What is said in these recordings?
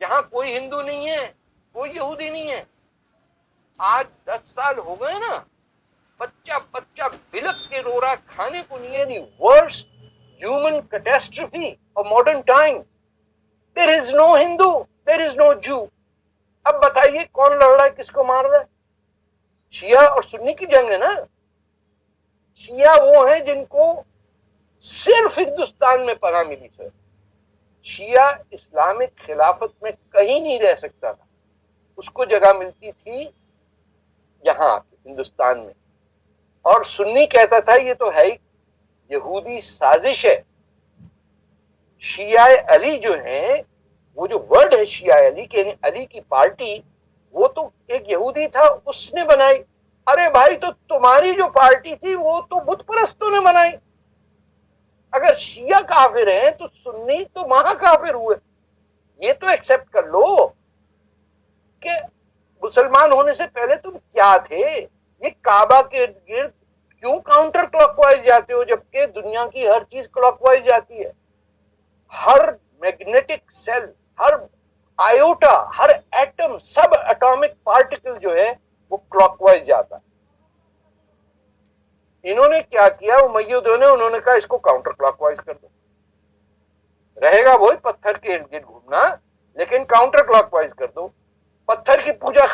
जहां कोई हिंदू नहीं है, कोई यहूदी नहीं है। आज 10 साल हो गए ना, बच्चा बच्चा बिलक के रो रहा, खाने को नहीं है। The worst human catastrophe of modern times. There is no Hindu, there is no Jew. अब बताइए कौन लड़ रहा है, किसको मार रहा है? शिया और सुन्नी की जंग है ना। शिया वो है जिनको सिर्फ हिंदुस्तान में पनाह मिली सर। शिया इस्लामिक खिलाफत में कहीं नहीं रह सकता था, उसको जगह मिलती थी यहां हिंदुस्तान में। और सुन्नी कहता था ये तो है ही यहूदी साजिश है। शिया अली जो है, वो जो वर्ड है शिया अली के, अली की पार्टी, वो तो एक यहूदी था, उसने बनाई। अरे भाई, तो तुम्हारी जो पार्टी थी वो तो बुत परस्तों ने बनाई। अगर शिया काफिर हैं तो सुन्नी तो महा काफिर हुए। ये तो एक्सेप्ट कर लो कि मुसलमान होने से पहले तुम क्या थे। ये काबा के इर्द गिर्द क्यों काउंटर क्लॉकवाइज जाते हो, जबकि दुनिया की हर चीज क्लॉकवाइज जाती है। हर मैग्नेटिक सेल, हर आयोटा, हर एटम, सब एटॉमिक पार्टिकल जो है वो क्लॉकवाइज जाता है। इन्होंने क्या किया, उमय्यदों ने, उन्होंने कहा इसको काउंटर क्लॉकवाइज कर दो। रहेगा वही पत्थर के इर्द गिर्द घूमना, लेकिन काउंटर क्लॉकवाइज कर दो। पत्थर की पूजा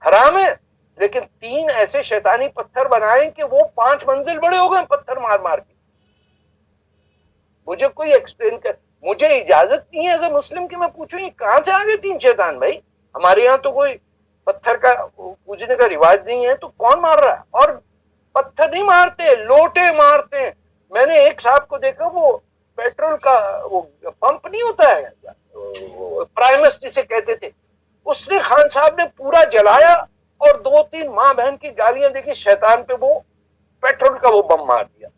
हराम है, लेकिन 3 ऐसे शैतानी पत्थर बनाए कि वो 5 मंजिल बड़े हो गए पत्थर मार मार के। मुझे कोई एक्सप्लेन कर, मुझे इजाजत नहीं है एज ए मुस्लिम कि मैं पूछूं ये कहां से आ गए 3 शैतान। भाई हमारे यहाँ तो कोई पत्थर का पूजने का रिवाज नहीं है, तो कौन मार रहा है? और पत्थर नहीं मारते, लोटे मारते हैं। मैंने एक साहब को देखा, वो पेट्रोल का वो पंप नहीं होता है, प्राइमस जिसे कहते थे, उसने खान साहब ने पूरा जलाया और 2-3 माँ बहन की गालियां देखी, शैतान पे वो पेट्रोल का वो बम मार दिया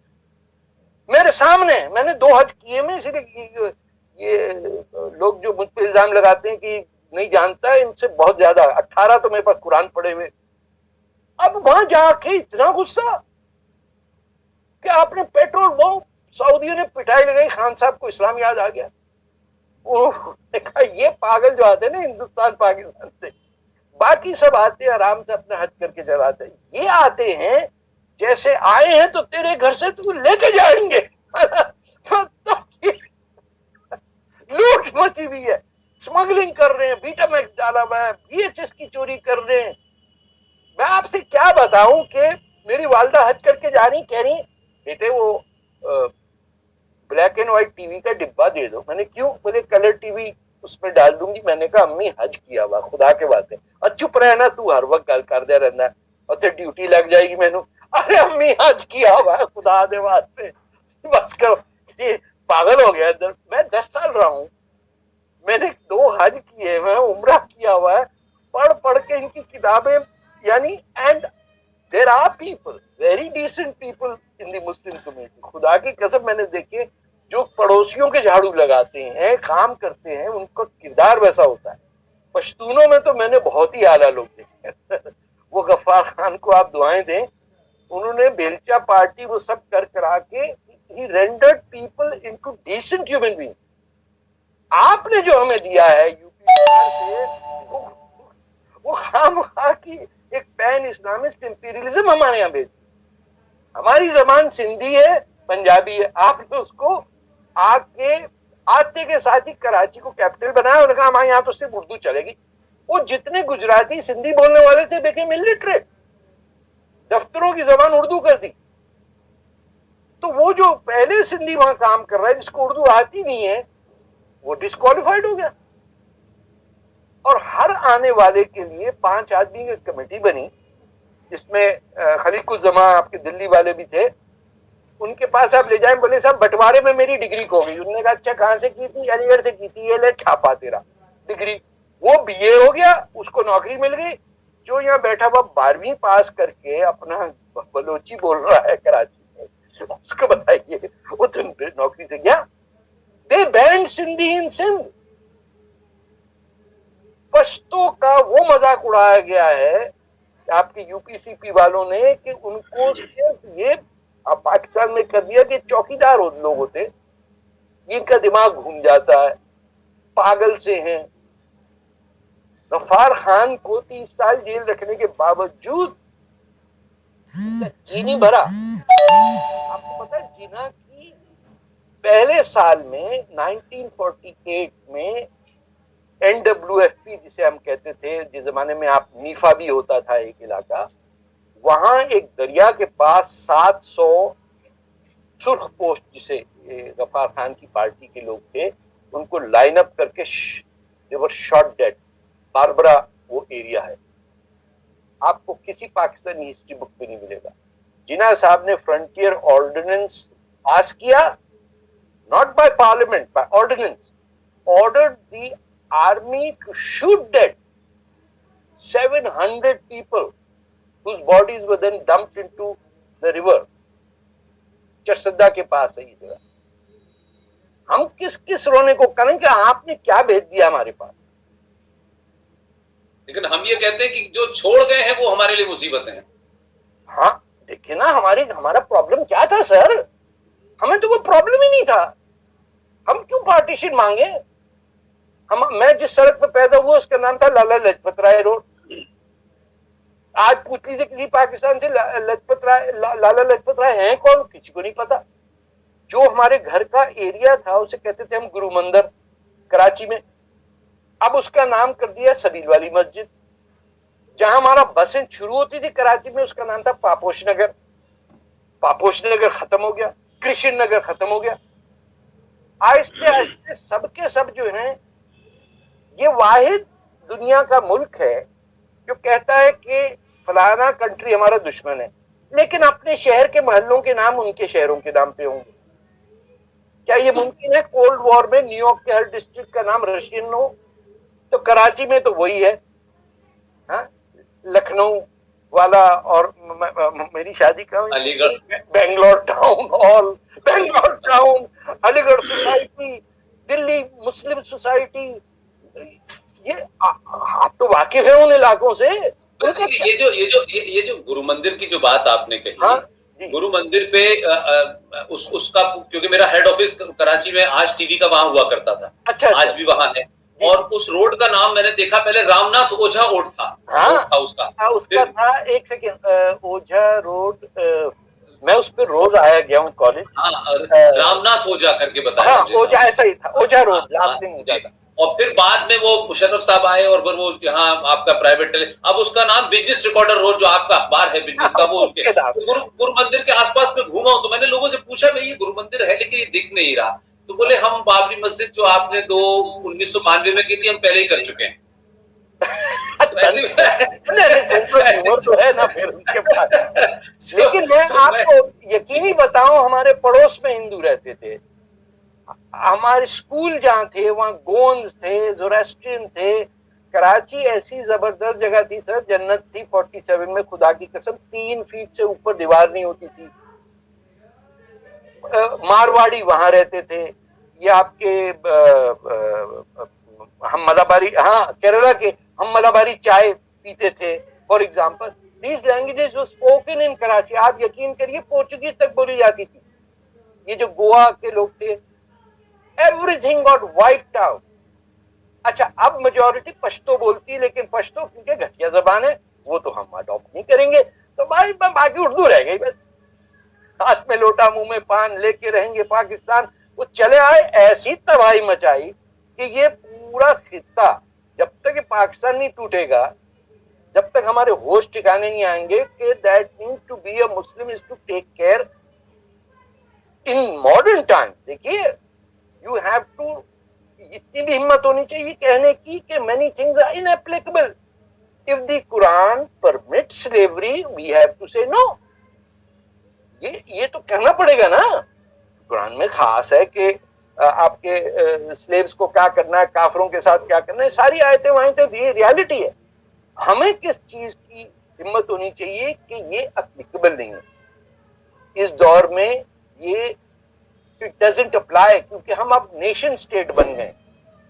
मेरे सामने। मैंने 2 हज किए में, इसलिए ये लोग जो मुझ पर इल्जाम लगाते हैं कि नहीं जानता है, इनसे बहुत ज्यादा 18 तो मेरे पास कुरान पढ़े हुए। अब वहां जाके इतना गुस्सा कि आपने पेट्रोल बम, सऊदियों ने पिटाई लगाई, खान साहब को इस्लाम याद आ गया। देखा ये पागल जो आते हैं ना हिंदुस्तान पाकिस्तान से, बाकी सब आते हैं आराम से अपना हज करके चलाते हैं, ये आते हैं जैसे आए हैं तो तेरे घर से तू लेके जाएंगे। लूट मची हुई है, स्मगलिंग कर रहे हैं, बीटामैक्स डाला हुआ है, VHS की चोरी कर रहे हैं। मैं आपसे क्या बताऊं कि मेरी वालदा हज करके जा रही, कह रही बेटे वो ब्लैक एंड व्हाइट टीवी का डिब्बा दे दो। मैंने क्यों? बोले कलर टीवी उसमें डाल दूंगी। मैंने कहा अम्मी हज किया हुआ, खुदा के बात है, और चुप रहना तू, हर वक्त गल कर दे रहना है और तो ड्यूटी लग जाएगी मैनू। अरे अम्मी हज किया हुआ है, खुदा दे वास्ते बस करो। पागल हो गया इधर। मैं 10 साल रहा हूं, मैंने 2 हज किए, मैं उम्रा किया हुआ है, पढ़ पढ़ के इनकी किताबें, यानी and there are people, very decent people in the Muslim community. खुदा की कसम मैंने देखे जो पड़ोसियों के झाड़ू लगाते हैं, काम करते हैं, उनका किरदार वैसा होता है। पश्तूनों में तो मैंने बहुत ही आला लोग देखे। वो गफ्फार खान को आप दुआएं दें, उन्होंने बेलचा पार्टी वो सब कर करा के ही rendered people into decent human being. आपने जो हमें दिया है यूपी से, वो खामखा की एक पैन इस्लामिस्ट इंपीरियलिज्म हमारे यहाँ भेजी। हमारी जबान सिंधी है, पंजाबी है, आपने उसको आके आते के साथ ही कराची को कैपिटल बनाया। उन्होंने कहा हमारे यहाँ तो सिर्फ उर्दू चलेगी। वो जितने गुजराती सिंधी बोलने वाले थे बिकेम इलिटरेट, दफ्तरों की जबान उर्दू कर दी। तो वो जो पहले सिंधी वहां काम कर रहा है, जिसको उर्दू आती नहीं है, वो डिस्क्वालिफाइड हो गया। और हर आने वाले के लिए 5 आदमी की कमेटी बनी, जिसमें खलीकुज़्ज़मा आपके दिल्ली वाले भी थे। उनके पास आप ले जाए, बोले साहब बंटवारे में मेरी डिग्री खो गई। उन्होंने कहा अच्छा कहां से की थी? अलीगढ़ से की थी। ये ले छापा तेरा डिग्री। वो BA हो गया, उसको नौकरी मिल गई। जो यहाँ बैठा हुआ 12वीं पास करके अपना बलोची बोल रहा है कराची में, उसको बताइए वो तो नौकरी से गया। दे बैंड सिंधी इन सिंध। पश्तो का वो मजाक उड़ाया गया है आपके UPCP वालों ने कि उनको सिर्फ ये पाकिस्तान में कर दिया कि चौकीदार लोग होते, जिनका दिमाग घूम जाता है, पागल से हैं, गफ्फार खान को 30 साल जेल रखने के बावजूद जी नहीं भरा। आपको पता है जिना की पहले साल में 1948 में NWFP जिसे हम कहते थे, जिस जमाने में आप नीफा भी होता था एक इलाका, वहां एक दरिया के पास 700 सुर्ख पोस्ट जिसे गफ्फार खान की पार्टी के लोग थे, उनको लाइन अप करके दे वर शॉट डेड। बारबरा वो एरिया है, आपको किसी पाकिस्तानी हिस्ट्री बुक में नहीं मिलेगा। जिना साहब ने फ्रंटियर ऑर्डिनेंस पास किया, not by parliament, by ordinance, ordered the army to shoot dead 700 people whose bodies were then dumped into the river। Charsadda के पास है ये जगह। हम किस किस रोने को करें कि आपने क्या भेज दिया हमारे पास। लेकिन हम ये कहते हैं कि जो छोड़ गए हैं वो हमारे लिए मुसीबतें हैं। हाँ देखिए ना, हमारा प्रॉब्लम क्या था सर, हमें तो वो प्रॉब्लम ही नहीं था। हम क्यों पार्टीशन मांगे। मैं जिस सड़क पर पैदा हुआ उसका नाम था लाला लाजपत राय रोड। आज पूछ लीजिए किसी पाकिस्तान से लाला लाजपत राय हैं कौन, किसी को नहीं पता। जो हमारे घर का एरिया था उसे कहते थे हम गुरु मंदिर कराची में, अब उसका नाम कर दिया सबील वाली मस्जिद। जहां हमारा बसें शुरू होती थी कराची में उसका नाम था पापोश नगर। पापोश नगर खत्म हो गया, कृष्ण नगर खत्म हो गया। आहिस्ते आहिस्ते सबके सब जो हैं, ये वाहिद दुनिया का मुल्क है जो कहता है कि फलाना कंट्री हमारा दुश्मन है, लेकिन अपने शहर के मोहल्लों के नाम उनके शहरों के नाम पे होंगे। क्या ये मुमकिन है कोल्ड वॉर में न्यूयॉर्क के हर डिस्ट्रिक्ट का नाम रशियन हो? तो कराची में तो वही है। हाँ, लखनऊ वाला और मेरी शादी का Aligarh, Bangalore town hall, Bangalore town, Aligarh society, Delhi Muslim society. ये आप तो वाकिफ है उन इलाकों से। ये जो गुरु मंदिर की जो बात आपने कही, हाँ? गुरु मंदिर पे उसका, क्योंकि मेरा हेड ऑफिस कराची में आज टीवी का वहां हुआ करता था। अच्छा, आज भी वहां है। और उस रोड का नाम मैंने देखा पहले रामनाथ ओझा रोड था। हाँ, रोड था उसका था। एक सेकेंड, ओझा रोड, मैं उस पर रोज आया गया हूँ कॉलेज। हाँ, रामनाथ ओझा करके बताया। हाँ, ओझा ऐसा ही था, ओझा रोड लास्ट में ओझा था। और फिर बाद में वो मुशर्रफ साहब आए और फिर वो यहाँ आपका प्राइवेट अब उसका नाम बिजनेस रिकॉर्डर रोड, जो आपका अखबार है बिजनेस का, वो उसके गुरु मंदिर के आसपास में घूमा हूं। तो मैंने लोगों से पूछा भाई ये गुरु मंदिर है लेकिन ये दिख नहीं रहा। तो बोले हम बाबरी मस्जिद जो आपने 1992 में की थी हम पहले ही कर चुके हैं। तो है ना फिर उनके पास। लेकिन मैं आपको यकीनी बताऊं, हमारे पड़ोस में हिंदू रहते थे। हमारे स्कूल जहाँ थे वहाँ गोंज थे, जोरास्ट्रियन थे। कराची ऐसी जबरदस्त जगह थी सर, जन्नत थी 47 में, खुदा की कसम 3 फीट से ऊपर दीवार नहीं होती थी। मारवाड़ी वहां रहते थे। ये आपके हम मलाबारी, हाँ केरला के हम मलाबारी चाय पीते थे for example. These languages were spoken in Karachi. आप यकीन करिए पोर्चुगीज तक बोली जाती थी। ये जो गोवा के लोग थे, एवरीथिंग गॉट वाइप्ड आउट। अच्छा, अब मेजॉरिटी पश्तो बोलती है, लेकिन पश्तो क्योंकि घटिया जबान है वो तो हम अडॉप्ट नहीं करेंगे, तो भाई बाकी उर्दू रह गई बस। हाथ में लोटा मुंह में पान लेके रहेंगे पाकिस्तान। वो चले आए, ऐसी तबाही मचाई कि ये पूरा खित्ता, जब तक पाकिस्तान नहीं टूटेगा, जब तक हमारे होश ठिकाने नहीं आएंगे कि that means to be a Muslim is to take care in modern time. देखिए, यू हैव टू, इतनी भी हिम्मत होनी चाहिए कहने की कि many things are inapplicable. If the Quran permit slavery we have to say no. ये तो कहना पड़ेगा ना। कुरान में खास है कि आपके स्लेव्स को क्या करना है, काफिरों के साथ क्या करना है, सारी आयतें वहीं तक, ये रियलिटी है। हमें किस चीज की हिम्मत होनी चाहिए कि ये एप्लीकेबल नहीं है इस दौर में, ये इट डजंट अप्लाई, क्योंकि हम अब नेशन स्टेट बन गए।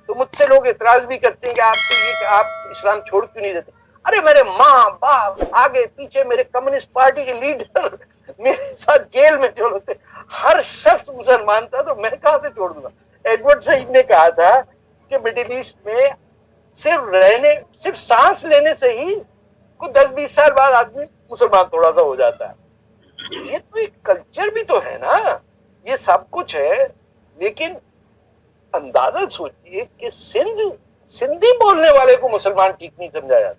तो मुझसे लोग इतराज भी करते हैं कि आपको ये कि आप इस्लाम छोड़ क्यों नहीं देते। अरे मेरे माँ बाप, आगे पीछे मेरे कम्युनिस्ट पार्टी के लीडर मेरे साथ जेल में जो होते, हर शख्स मुसलमान था, तो मैं कहां से छोड़ दूंगा। एडवर्ड सईद ने कहा था कि मिडिल ईस्ट में सिर्फ सांस लेने से ही कुछ 10-20 साल बाद आदमी मुसलमान थोड़ा सा हो जाता है। ये तो एक कल्चर भी तो है ना, ये सब कुछ है, लेकिन अंदाजा सोचिए कि सिंधी बोलने वाले को मुसलमान ठीक नहीं समझा जाता।